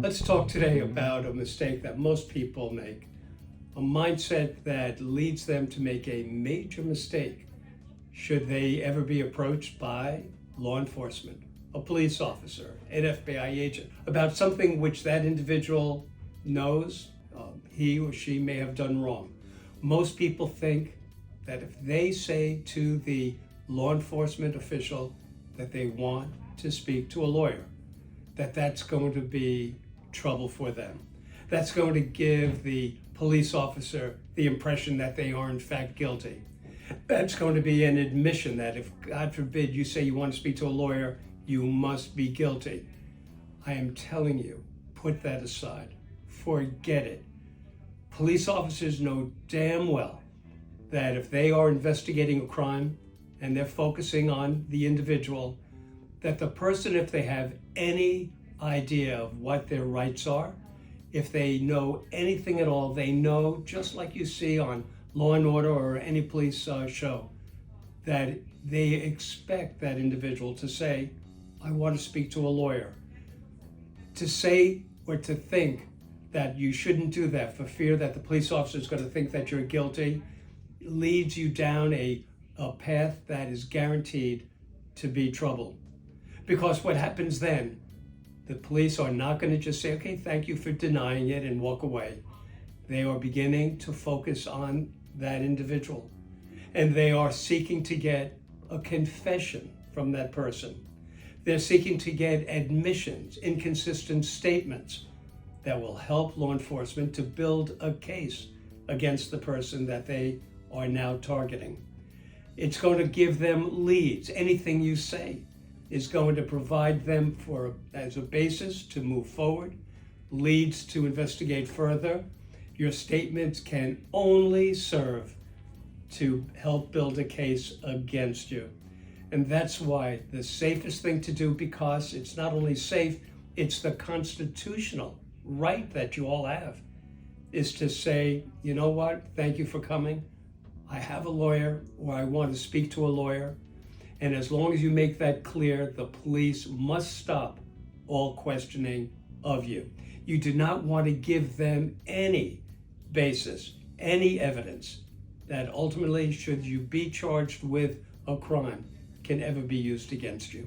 Let's talk today about a mistake that most people make, a mindset that leads them to make a major mistake should they ever be approached by law enforcement, a police officer, an FBI agent, about something which that individual knows he or she may have done wrong. Most people think that if they say to the law enforcement official that they want to speak to a lawyer, that's going to be trouble for them. That's going to give the police officer the impression that they are in fact guilty. That's going to be an admission that if, God forbid, you say you want to speak to a lawyer, you must be guilty. I am telling you, put that aside. Forget it. Police officers know damn well that if they are investigating a crime and they're focusing on the individual, that the person, if they have any idea of what their rights are, if they know anything at all, they know, just like you see on Law and Order or any police show, that they expect that individual to say, I want to speak to a lawyer. To say or to think that you shouldn't do that for fear that the police officer is going to think that you're guilty leads you down a path that is guaranteed to be trouble. Because what happens then, the police are not going to just say, okay, thank you for denying it and walk away. They are beginning to focus on that individual. And they are seeking to get a confession from that person. They're seeking to get admissions, inconsistent statements that will help law enforcement to build a case against the person that they are now targeting. It's going to give them leads. Anything you say is going to provide them as a basis to move forward, leads to investigate further. Your statements can only serve to help build a case against you. And that's why the safest thing to do, because it's not only safe, it's the constitutional right that you all have, is to say, you know what, thank you for coming. I have a lawyer, or I want to speak to a lawyer. And as long as you make that clear, the police must stop all questioning of you. You do not want to give them any basis, any evidence that ultimately, should you be charged with a crime, can ever be used against you.